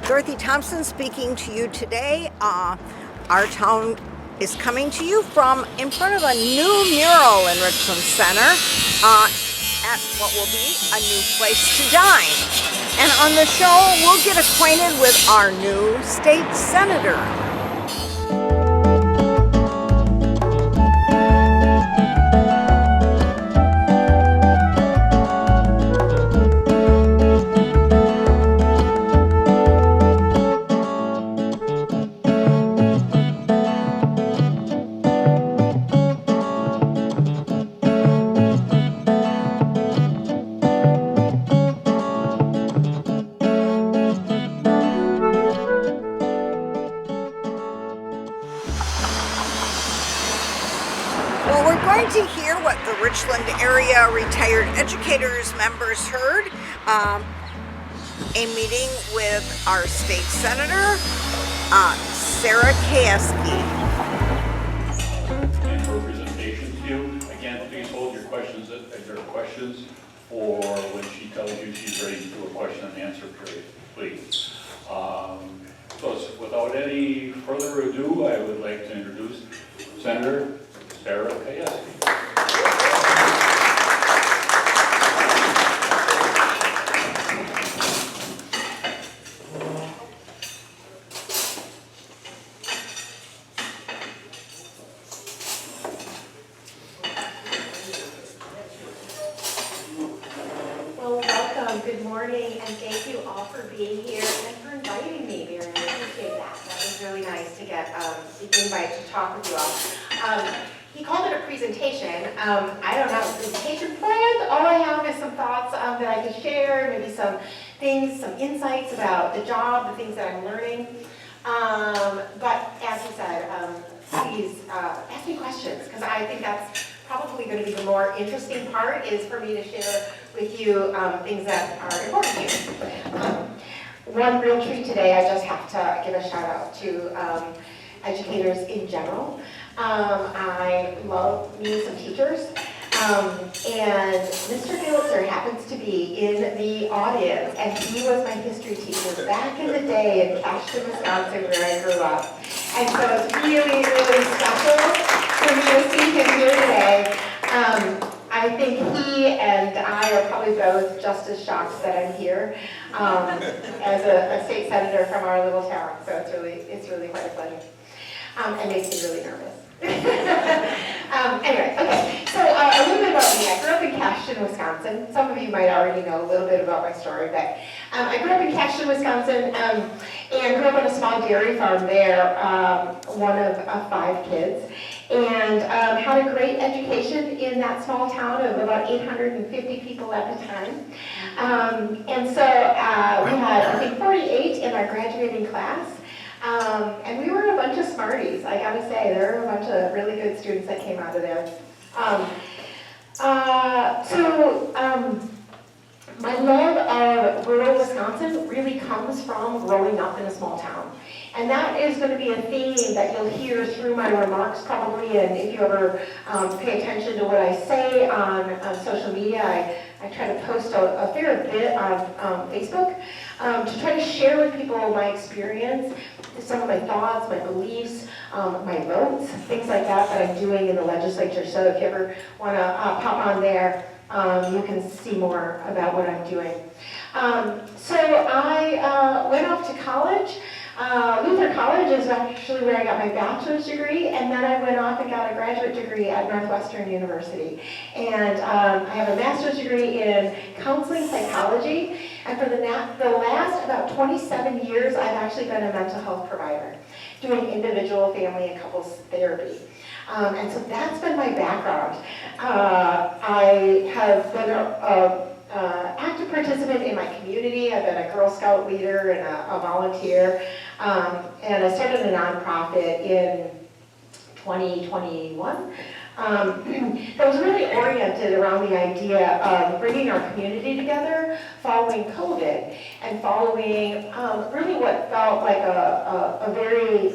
Dorothy Thompson speaking to you today. Our town is coming to you from in front of a new mural in Richland Center at what will be a new place to dine. And on the show, we'll get acquainted with our new state senator. Well, we're going to hear what the Richland area retired educators members heard. A meeting with our state senator, Sarah Keyeski. And her presentation to you. Again, please hold your questions if there are questions, or when she tells you she's ready to do a question and answer period, please. So without any further ado, I would like to introduce Senator Sarah Keyeski. Well, welcome. Good morning, and thank you all for being here and for inviting me, Mary. I appreciate that. That was really nice to get the invite to talk with you all. He called it a presentation. I don't have a presentation planned. All I have is some thoughts that I can share, maybe some things, some insights about the job, the things that I'm learning. But as he said, please ask me questions, because I think that's probably going to be the more interesting part, is for me to share with you things that are important to you. One real treat today, I just have to give a shout out to educators in general. I love meeting some teachers, and Mr. Gilitzer happens to be in the audience, and he was my history teacher back in the day in Ashton, Wisconsin, where I grew up. And so it's really, really special for me to see him here today. I think he and I are probably both just as shocked that I'm here as a state senator from our little town. So it's really quite a pleasure. And makes me really nervous. Anyway, okay, so a little bit about me. I grew up in Ashton, Wisconsin. Some of you might already know a little bit about my story, but I grew up in Ashton, Wisconsin, and grew up on a small dairy farm there, one of 5 kids, and had a great education in that small town of about 850 people at the time. And so we had, I think, 48 in our graduating class. And we were a bunch of smarties, I gotta say. There were a bunch of really good students that came out of there. My love of rural Wisconsin really comes from growing up in a small town. And that is going to be a theme that you'll hear through my remarks probably, and if you ever pay attention to what I say on social media, I try to post a fair bit on Facebook to try to share with people my experience, some of my thoughts, my beliefs, my votes, things like that I'm doing in the legislature. So if you ever want to pop on there, you can see more about what I'm doing. So I went off to college. Luther College is actually where I got my bachelor's degree, and then I went off and got a graduate degree at Northwestern University. And I have a master's degree in counseling psychology, and for the last about 27 years, I've actually been a mental health provider, doing individual, family, and couples therapy. And so that's been my background. I have been active participant in my community. I've been a Girl Scout leader and a volunteer. And I started a nonprofit in 2021 that was really oriented around the idea of bringing our community together following COVID and following really what felt like a very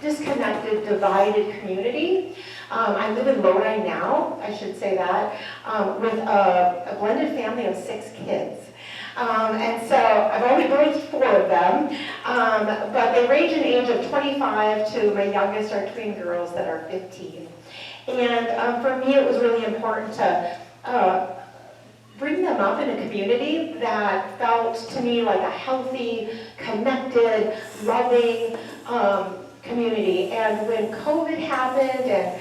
disconnected, divided community. I live in Lodi now, I should say that, with a blended family of 6 kids. And so I've only raised 4 of them, But they range in age of 25 to my youngest are twin girls that are 15. And for me, it was really important to bring them up in a community that felt to me like a healthy, connected, loving community. And when COVID happened and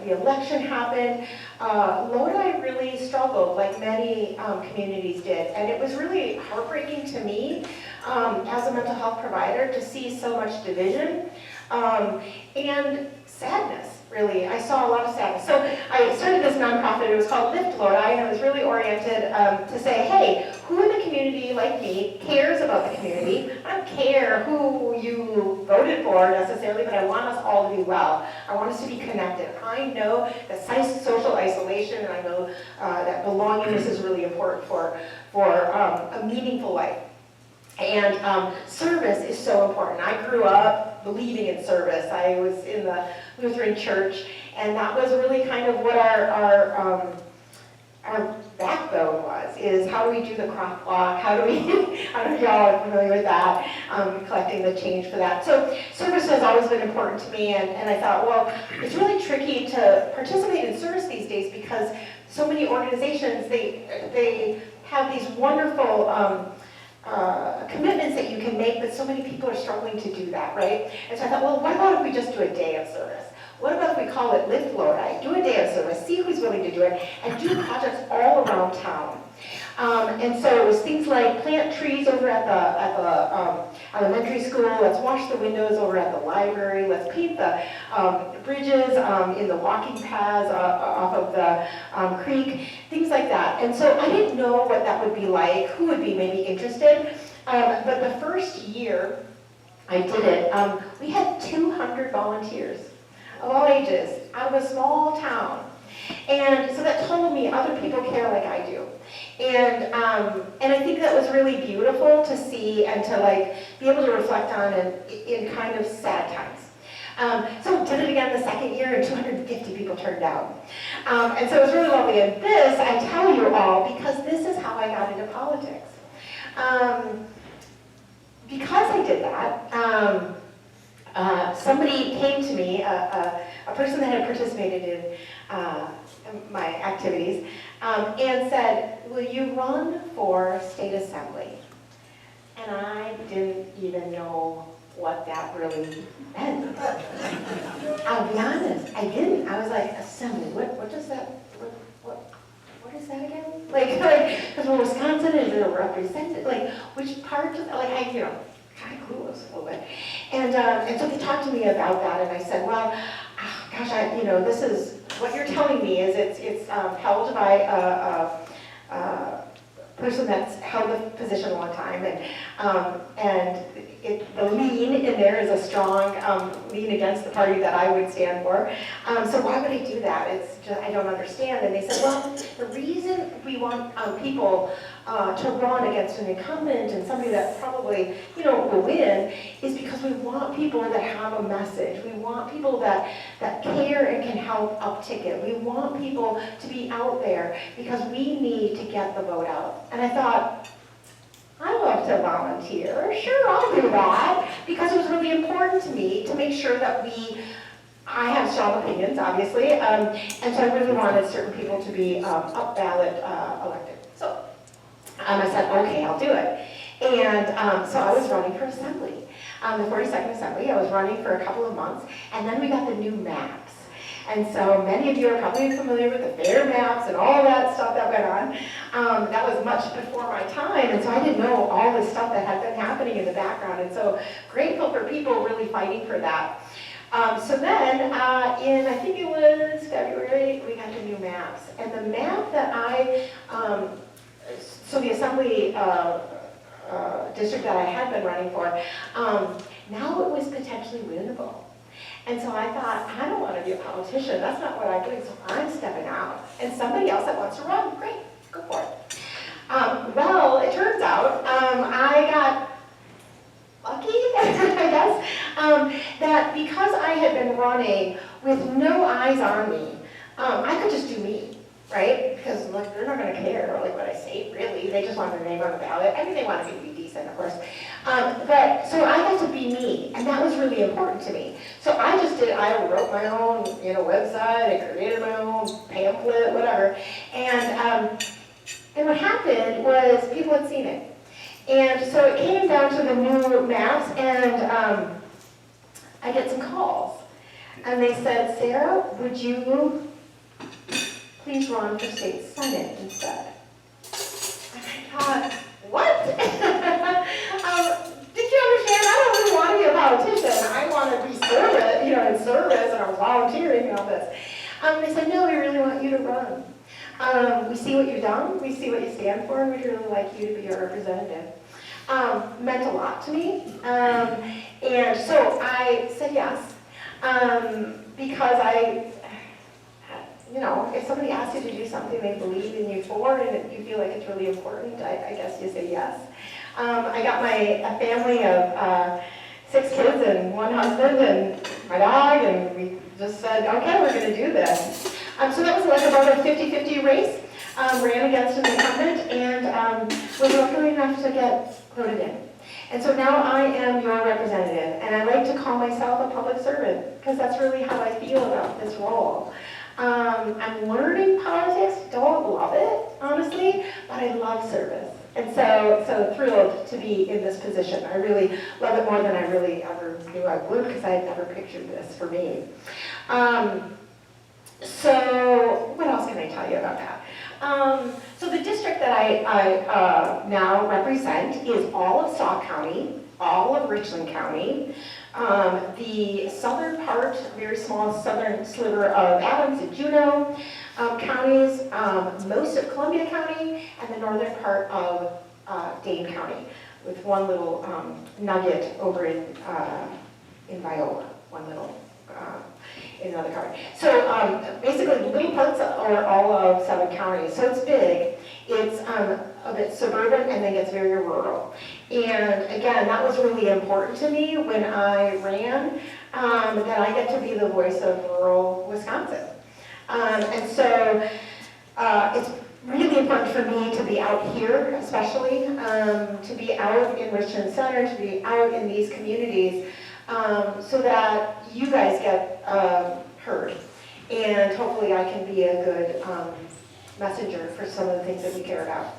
the election happened, Lodi really struggled like many communities did. And it was really heartbreaking to me as a mental health provider to see so much division and sadness. Really, I saw a lot of sadness. So I started this nonprofit. It was called Lift Lodi, and it was really oriented to say, hey, who in the community like me cares about the community? I don't care who you voted for necessarily, but I want us all to be well. I want us to be connected. I know that social isolation, and I know that belongingness is really important for a meaningful life. And service is so important. I grew up believing in service. I was in the Lutheran church, and that was really kind of what our backbone was, is how do we do the crop walk? How do we, I don't know if y'all are familiar with that, collecting the change for that. So service has always been important to me, and I thought, well, it's really tricky to participate in service these days because so many organizations, they have these wonderful commitments that you can make, but so many people are struggling to do that, right? And so I thought, well, what about if we just do a day of service? What about if we call it Lift Lodi? Do a day of service, see who's willing to do it, and do projects all around town. And so it was things like plant trees over at the elementary school, let's wash the windows over at the library, let's paint the bridges in the walking paths off of the creek, things like that. And so I didn't know what that would be like, who would be maybe interested, but the first year I did it, we had 200 volunteers of all ages out of a small town. And so that told me other people care like I do. And I think that was really beautiful to see and to like be able to reflect on in kind of sad times. So did it again the second year, and 250 people turned out. And so it was really lovely. And this, I tell you all, because this is how I got into politics. Because I did that, somebody came to me, a person that had participated in my activities, and said, will you run for state assembly? And I didn't even know what that really meant. I'll be honest, I didn't. I was like, assembly, what does that, what is that again? Like, because we're Wisconsin, is it a representative? Like, which part does, like, kind of clueless a little bit. And so they talked to me about that, and I said, well, gosh, this is, what you're telling me is it's held by a person that's held the position a long time, and the lean in there is a strong lean against the party that I would stand for. So why would I do that? It's just, I don't understand. And they said, well, the reason we want people to run against an incumbent and somebody that probably, will win is because we want people that have a message. We want people that care and can help uptick it. We want people to be out there because we need to get the vote out. And I thought, I love to volunteer. Sure, I'll do that. Because it was really important to me to make sure that I have strong opinions, obviously, and so I really wanted certain people to be up ballot elected. So I said, okay, I'll do it. And so I was running for assembly, the 42nd Assembly. I was running for a couple of months, and then we got the new maps. And so many of you are probably familiar with the fair maps and all that stuff that went on. That was much before my time, and so I didn't know all the stuff that had been happening in the background, and so grateful for people really fighting for that. So then, in I think it was February, we got the new maps. And the map that so the assembly district that I had been running for, now it was potentially winnable. And so I thought, I don't want to be a politician. That's not what I'm doing, so I'm stepping out. And somebody else that wants to run, great, go for it. Well, it turns out I got lucky, I guess, that because I had been running with no eyes on me, I could just do me, right? Because like, they're not going to care like what I say, really. They just want their name on the ballot. I mean, they want me to be decent, of course. But so I that was really important to me. So I wrote my own, website, I created my own pamphlet, whatever. And what happened was people had seen it. And so it came down to the new maps, and I get some calls. And they said, Sarah, would you please run for state senate instead? And I thought, what? Did you understand? I don't really want to be a politician. I want to be in service, and I'm volunteering and all this. They said, no, we really want you to run. We see what you've done, we see what you stand for, and we'd really like you to be our representative. Meant a lot to me. And so I said yes, because if somebody asks you to do something they believe in you for, and you feel like it's really important, I guess you say yes. I got a family of 6 kids and 1 husband and my dog, and we just said, okay, we're going to do this. So that was like about a 50-50 race. Ran against an incumbent, and was lucky enough to get voted in. And so now I am your representative, and I like to call myself a public servant, because that's really how I feel about this role. I'm learning politics, don't love it, honestly, but I love service. And so thrilled to be in this position. I really love it more than I really ever knew I would, because I had never pictured this for me. So what else can I tell you about that? So the district that I now represent is all of Sauk County, all of Richland County, the southern part, very small southern sliver of Adams and Juneau counties, most of Columbia County, and the northern part of Dane County, with one little nugget over in Viola, one little in another county. So basically, little parts are all of 7 counties. So it's big. It's a bit suburban, and then gets very rural. And again, that was really important to me when I ran, that I get to be the voice of rural Wisconsin. And so it's really important for me to be out here, especially, to be out in Richland Center, to be out in these communities, so that you guys get heard. And hopefully I can be a good messenger for some of the things that we care about.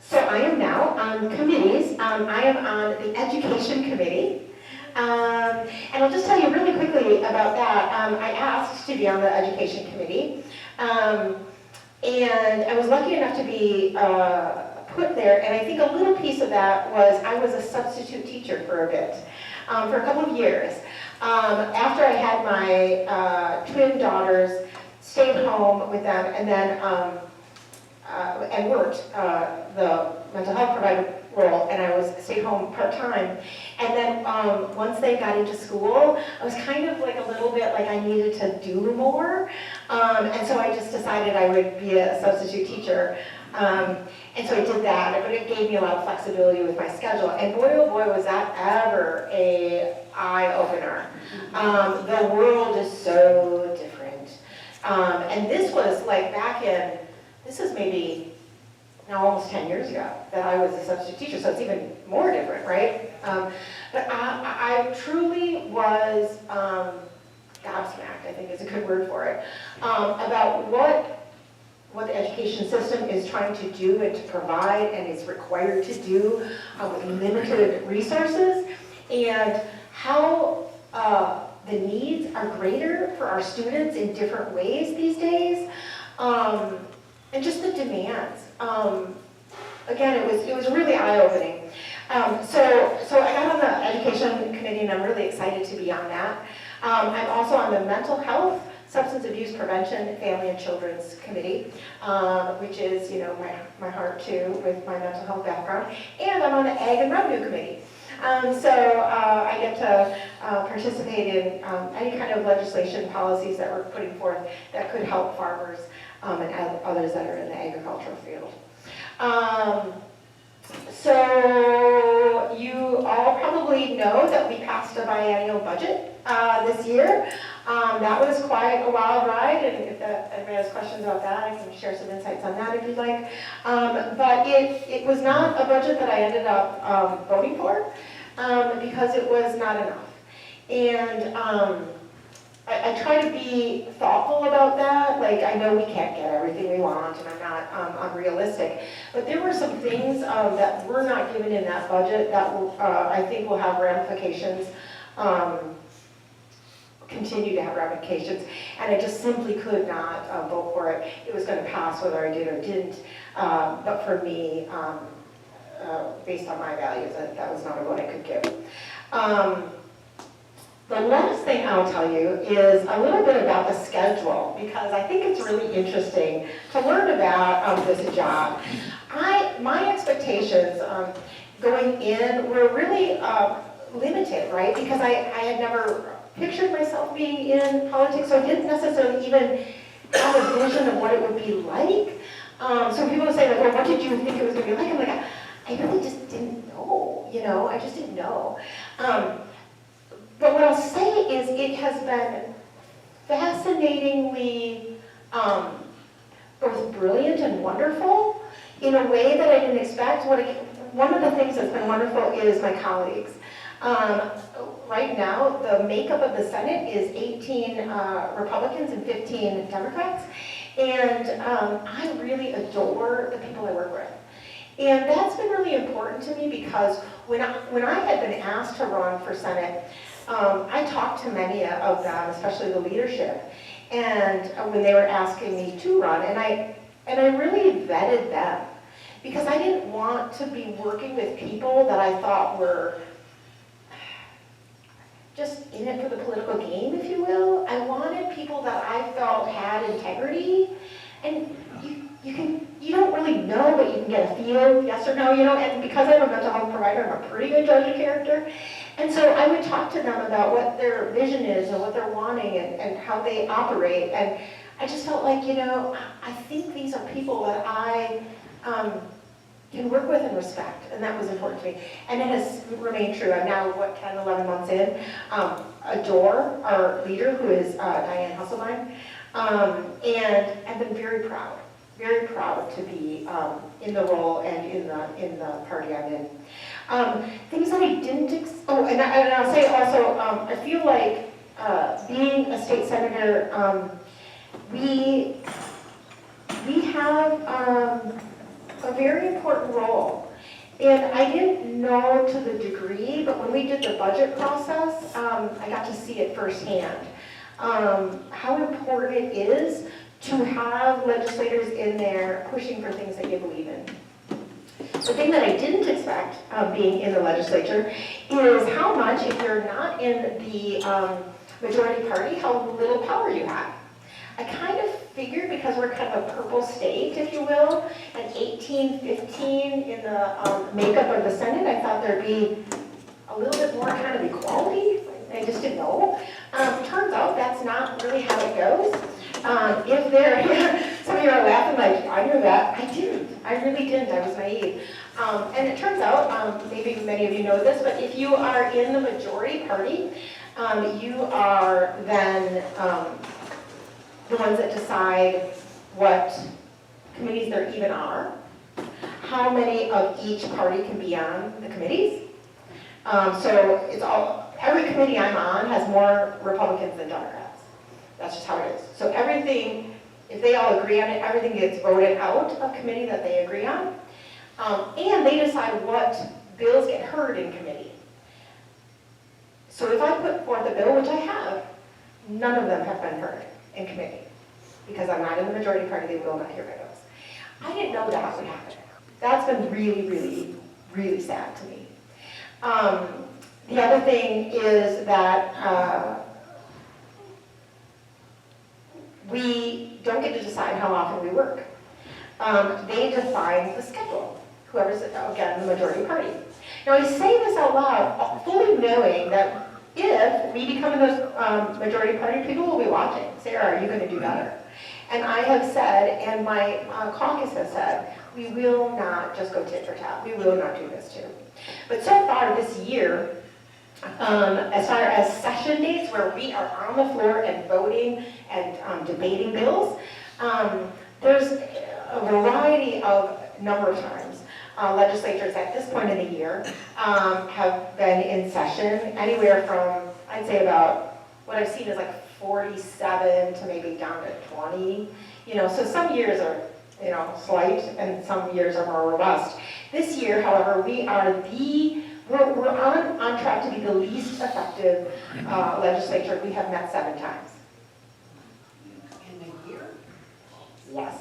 So I am now on committees. I am on the Education Committee. And I'll just tell you really quickly about that. I asked to be on the Education Committee. And I was lucky enough to be put there, and I think a little piece of that was I was a substitute teacher for a bit, for a couple of years. After I had my twin daughters, stayed home with them, and then and worked the mental health provider role, and I stayed home part-time. And then once they got into school, I was kind of like a little bit like I needed to do more. And so I just decided I would be a substitute teacher. And so I did that, but it gave me a lot of flexibility with my schedule. And boy, oh boy, was that ever an eye-opener. The world is so different. And this was like back in, this is maybe now almost 10 years ago that I was a substitute teacher, so it's even more different, right? But I truly was gobsmacked, I think is a good word for it, about what the education system is trying to do and to provide and is required to do with limited resources, and how the needs are greater for our students in different ways these days, and just the demands. Again, it was really eye-opening. So I got on the Education Committee, and I'm really excited to be on that. I'm also on the Mental Health, Substance Abuse Prevention, Family and Children's Committee, which is, my heart too, with my mental health background. And I'm on the Ag and Revenue Committee. So I get to participate in any kind of legislation policies that we're putting forth that could help farmers and others that are in the agricultural field. So you all probably know that we passed a biennial budget this year. That was quite a wild ride, and if anybody has questions about that, I can share some insights on that if you'd like. But it was not a budget that I ended up voting for because it was not enough. And I try to be thoughtful about that. Like, I know we can't get everything we want, and I'm not unrealistic. But there were some things that were not given in that budget that will, I think will have ramifications, continue to have ramifications. And I just simply could not vote for it. It was going to pass whether I did or didn't. But for me, based on my values, that was not a vote I could give. The last thing I'll tell you is a little bit about the schedule, because I think it's really interesting to learn about this job. My expectations going in were really limited, right? Because I had never pictured myself being in politics, so I didn't necessarily even have a vision of what it would be like. So people say, like, well, what did you think it was going to be like? I'm like, I really just didn't know, I just didn't know. But what I'll say is it has been fascinatingly both brilliant and wonderful in a way that I didn't expect. One of the things that's been wonderful is my colleagues. Right now, the makeup of the Senate is 18 Republicans and 15 Democrats. And I really adore the people I work with. And that's been really important to me because when I had been asked to run for Senate, I talked to many of them, especially the leadership, and when they were asking me to run, and I really vetted them because I didn't want to be working with people that I thought were just in it for the political game, if you will. I wanted people that I felt had integrity, and you don't really know, but you can get a feel, yes or no, and because I'm a mental health provider, I'm a pretty good judge of character. And so I would talk to them about what their vision is and what they're wanting and how they operate. And I just felt like, I think these are people that I can work with and respect. And that was important to me. And it has remained true. I'm now, 10, 11 months in. Adore our leader, who is Diane Husselbein. And I've been very proud to be in the role and in the party I'm in. Things that I didn't, and I'll say also, I feel like being a state senator, we have a very important role. And I didn't know to the degree, but when we did the budget process, I got to see it firsthand. How important it is to have legislators in there pushing for things that you believe in. The thing that I didn't expect being in the legislature is how much, if you're not in the majority party, how little power you have. I kind of figured, because we're kind of a purple state, if you will, and 18, 15 in the makeup of the Senate, I thought there'd be a little bit more kind of equality. I just didn't know. Turns out that's not really how it goes. If there, some of you are laughing like, I knew that. I didn't. I really didn't. I was naive. And it turns out, maybe many of you know this, but if you are in the majority party, you are then the ones that decide what committees there even are, how many of each party can be on the committees. So it's every committee I'm on has more Republicans than Democrats. That's just how it is. So everything, if they all agree on it, everything gets voted out of committee that they agree on. And they decide what bills get heard in committee. So if I put forth a bill, which I have, none of them have been heard in committee. Because I'm not in the majority party, they will not hear my bills. I didn't know that would happen. That's been really, really, really sad to me. The other thing is that we don't get to decide how often we work. They define the schedule, whoever's, again, the majority party. Now, I say this out loud, fully knowing that if we become in the majority party, people will be watching. Sarah, are you going to do better? And I have said, and my caucus has said, we will not just go tit for tat. We will not do this too. But so far this year, As far as session dates where we are on the floor and voting and debating bills, there's a variety of number of times. Legislatures at this point in the year have been in session anywhere from, I'd say about, what I've seen is like 47 to maybe down to 20. So some years are, slight and some years are more robust. This year, however, we're on track to be the least effective legislature. We have met 7 times. In a year? Yes.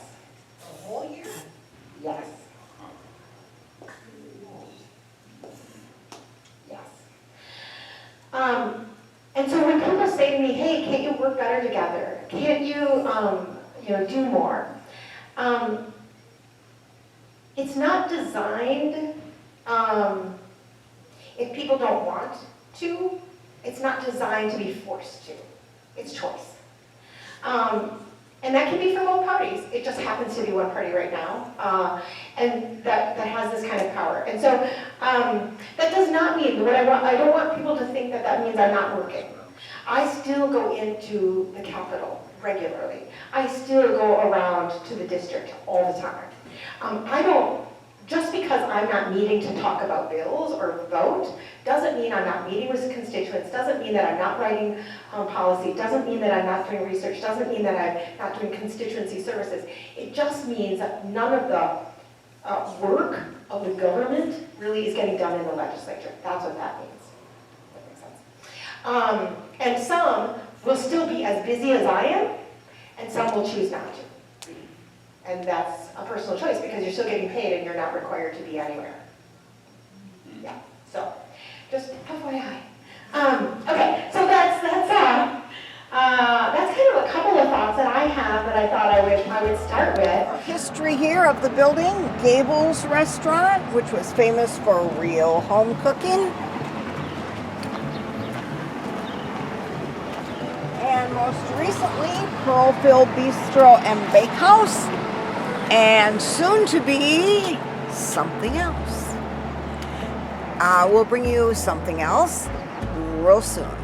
A whole year? Yes. Yes. And so when people say to me, hey, can't you work better together? Can't you, do more? It's not designed, if people don't want to, it's not designed to be forced to. It's choice. And that can be from both parties. It just happens to be one party right now, and that has this kind of power. And so that does not mean, I don't want people to think that means I'm not working. I still go into the Capitol regularly. I still go around to the district all the time. Just because I'm not meeting to talk about bills or vote, doesn't mean I'm not meeting with constituents, doesn't mean that I'm not writing policy, doesn't mean that I'm not doing research, doesn't mean that I'm not doing constituency services. It just means that none of the work of the government really is getting done in the legislature. That's what that means. That makes sense. And some will still be as busy as I am, and some will choose not to. And that's a personal choice because you're still getting paid and you're not required to be anywhere. Yeah, so just FYI. Okay, so that's kind of a couple of thoughts that I have that I thought I would start with. History here of the building, Gables Restaurant, which was famous for real home cooking. And most recently, Pearlville Bistro and Bakehouse. And soon to be something else. We'll bring you something else real soon.